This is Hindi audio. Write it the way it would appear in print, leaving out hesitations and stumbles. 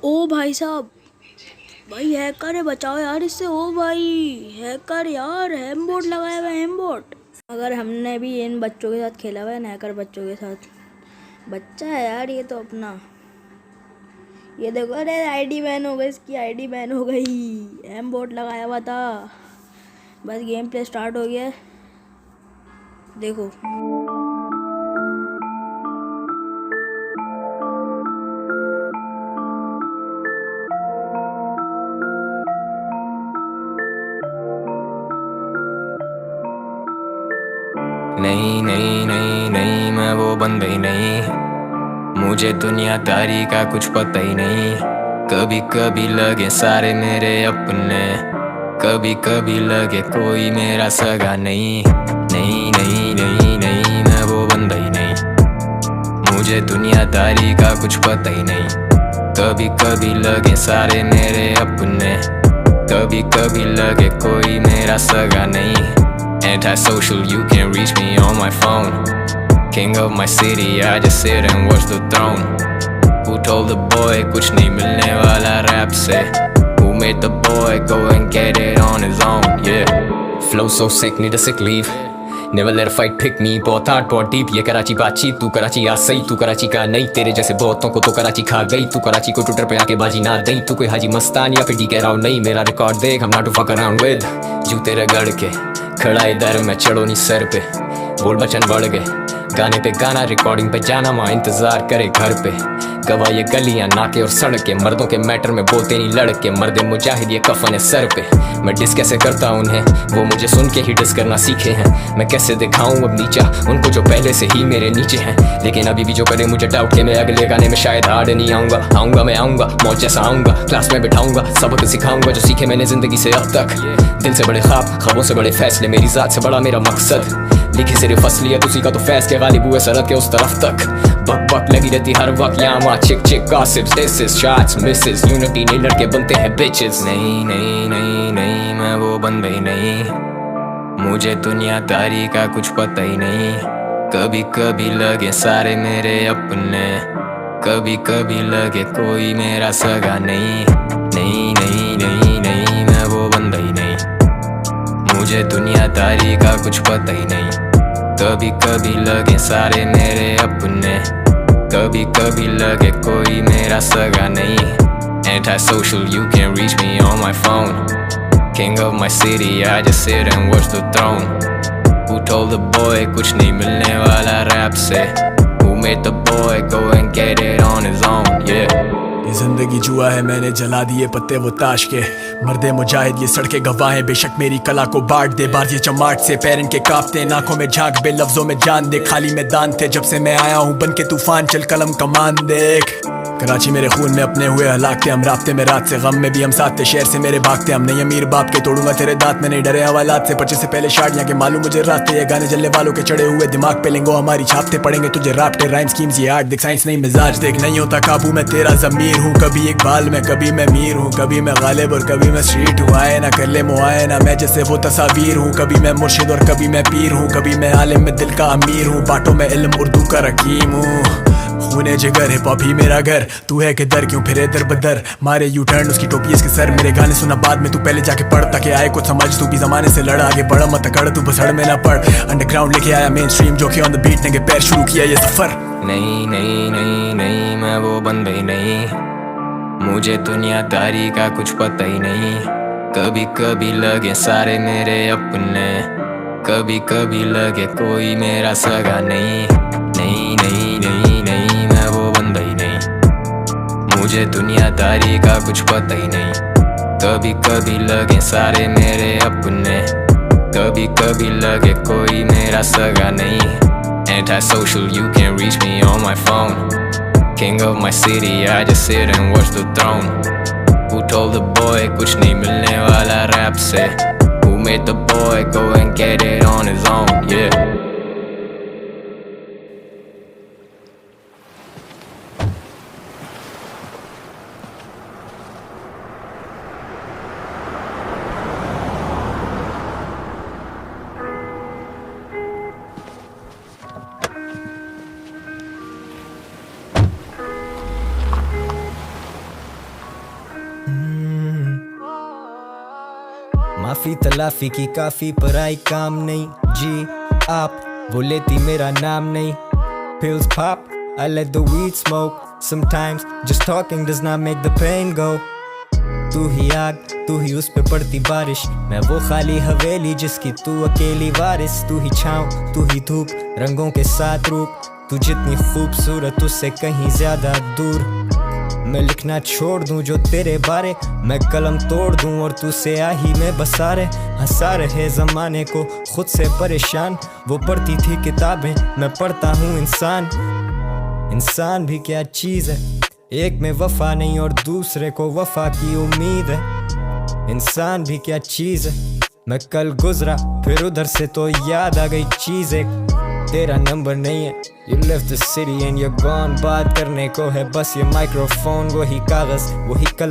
ओ भाई साहब, भाई हैकर है, बचाओ यार इससे। ओ भाई हैकर यार, हैम बोर्ड लगाया हुआ है, हैम बोर्ड। अगर हमने भी इन बच्चों के साथ खेला हुआ है, हैकर बच्चों के साथ। बच्चा है यार ये तो अपना। ये देखो, अरे आईडी बैन हो गई, इसकी आईडी बैन हो गई। हैम बोर्ड लगाया हुआ था। बस गेम प्ले स्टार्ट हो गया है, देखो। नहीं नहीं नहीं नहीं, मैं वो बंदा ही नहीं। मुझे दुनियादारी का कुछ पता ही नहीं। कभी कभी लगे सारे मेरे अपने, कभी कभी लगे कोई मेरा सगा नहीं। नहीं नहीं नहीं नहीं, मैं वो बंदा ही नहीं। मुझे दुनियादारी का कुछ पता ही नहीं। कभी कभी लगे सारे मेरे अपने, कभी कभी लगे कोई मेरा सगा नहीं। Antisocial, you can reach me on my phone. King of my city, I just sit and watch the throne. Who told the boy कुछ नहीं मिलने वाला रैप से? Who made the boy go and get it on his own? Yeah. Flow so sick, need a sick leave. Never let a fight pick me. बहुत hard, बहुत deep. ये कराची बातचीत, तू कराची आ सही, तू कराची का नहीं। तेरे जैसे बहुतों को तो कराची खा गई। तू कराची को ट्विटर पे आके बाजी ना दई। तू कोई हाजी मस्तान या फिर डी कह रहा हूँ नहीं। मेरा रिकॉर्ड देख, I'm not to fuck around with. जूते रगड़ के खड़ा इधर मैं चढ़ो नहीं सर पे। बोल बचन बढ़ गए, गाने पे गाना, रिकॉर्डिंग पे जाना, माँ इंतजार करे घर पे। गवा ये गलियां, नाके और सड़कें, मर्दों के मैटर में बोलते नहीं लड़के। मर्दे मुजाहिद ये कफन है सर पे। मैं डिस कैसे करता उन्हें, वो मुझे सुन के ही डिस करना सीखे हैं। मैं कैसे दिखाऊं अब नीचा उनको जो पहले से ही मेरे नीचे हैं। लेकिन अभी भी जो करे मुझे डाउट के मैं अगले गाने में शायद हार्ड नहीं आऊंगा। आऊंगा मैं आऊंगा, मौज जैसा आऊंगा, क्लास में बिठाऊंगा, सबक सिखाऊंगा जो सीखे मैंने जिंदगी से अब तक। दिल से बड़े ख्वाब, ख्वाबों से बड़े फैसले, मेरी जात से बड़ा मेरा मकसद। लिखी सिर्फ असलियत उसी का तो फैस के गालिब हुए सरहद के उस तरफ तक। बक बक लगी रहती हर वक्त यहाँ वहाँ, चिक चिक gossips, dishes, shots, Mrs, unity नहीं लड़के बनते हैं बिचेस। नहीं नहीं नहीं नहीं, मैं वो बंदा ही नहीं। मुझे दुनियादारी का कुछ पता ही नहीं। कभी कभी लगे सारे मेरे अपने, कभी कभी लगे कोई मेरा सगा नहीं। नहीं नहीं नहीं नहीं, मैं वो बंदा ही नहीं। मुझे दुनियादारी का कुछ पता ही नहीं। कभी कभी लगे सारे मेरे अपने, कभी कभी लगे कोई मेरा सगा नहीं। Antisocial, you can reach me on my phone. King of my city, I just sit and watch the throne. Who told the boy कुछ नहीं मिलने वाला रैप से? Who made the boy go and get it on his own? Yeah. ये जिंदगी जुआ है, मैंने जला दिए पत्ते वो ताश के। मर्दे मुजाहिद ये सड़के गवाह हैं, बेशक मेरी कला को बांट दे। बार ये चमाट से पैरन के कांपते, आंखों में झांक बे, लफ्जों में जान दे। खाली मैदान थे जब से मैं आया हूँ बन के तूफान, चल कलम कमान देख। कराची मेरे खून में अपने हुए हलाक थे हम, रास्ते में रात से गम में भी हम साथ थे। शहर से मेरे भागते हम नहीं अमीर बाप के, तोड़ूंगा तेरे दांत में नहीं डरे हवालात से। पर्चे से पहले शार्ट यहाँ के मालूम मुझे रास्ते, ये गाने जलने वालों के चढ़े हुए दिमाग पे लेंगो हमारी छापते पड़ेंगे तुझे राप्टे। राइम स्कीम्स ये आर्ट देख, साइंस नहीं मिजाज देख। नहीं होता काबू में तेरा ज़मीर हूँ, कभी एक बाल में कभी मैं मीर हूँ, कभी मैं गालिब और कभी मैं स्ट्रीट हूँ। आए ना कर ले मुआयना, मैं जैसे वो तस्वीर हूँ। कभी मैं मुर्शिद और कभी मैं पीर हूँ, कभी मैं आलिम में दिल का अमीर हूँ। बाटों में इल्म उर्दू का रकीम हूँ। खूने जिगर हिप हॉप ही मेरा घर, तू है कि दर क्यों फिरे दर बदर। मारे यू टर्न उसकी टोपी इसके सर, मेरे गाने सुना बाद में तू पहले जाके पढ़, ताकि आए कुछ समझ। तू भी जमाने से लड़, आगे बढ़ मत अकड़, तू बसड़ में ना पड़। अंडरग्राउंड लेके आया मेन स्ट्रीम, जो कि ऑन द बीट ने पैर शुरू किया ये सफर। नहीं नहीं नहीं नहीं, मैं वो बंदा ही नहीं। मुझे दुनियादारी का कुछ पता ही नहीं। कभी कभी लगे सारे मेरे अपने, कभी कभी लगे कोई मेरा सगा नहीं। नहीं नहीं नहीं नहीं, मैं वो बंदा ही नहीं। मुझे दुनियादारी का कुछ पता ही नहीं। कभी कभी लगे सारे मेरे अपने, कभी कभी लगे कोई मेरा सगा नहीं। Antisocial, you can reach me on my phone. King of my city, I just sit and watch the throne. Who told the boy कुछ नहीं मिलने वाला रैप से? Who made the boy go and get it on his own? Yeah. माफी तलाफी की काफी पराई काम नहीं जी आप वो लेती मेरा नाम नहीं pills pop I let the weed smoke sometimes just talking does not make the pain go तू ही आग तू ही उस पे पड़ती बारिश मैं वो खाली हवेली जिसकी तू अकेली वारिस तू ही छाँव तू ही धूप रंगों के साथ रूप तू जितनी खूबसूरत उससे कहीं ज्यादा दूर मैं लिखना छोड़ दूं जो तेरे बारे मैं कलम तोड़ दूं और तू स्याही में बसा रहे हंसा रहे जमाने को खुद से परेशान वो पढ़ती थी किताबें मैं पढ़ता हूँ इंसान भी क्या चीज है एक में वफा नहीं और दूसरे को वफा की उम्मीद है इंसान भी क्या चीज है मैं कल गुजरा फिर उधर से तो याद आ गई चीज एक तेरा नंबर नहीं है You left the city and you're gone बात करने को है बस ये माइक्रोफोन वही कागज वही कलम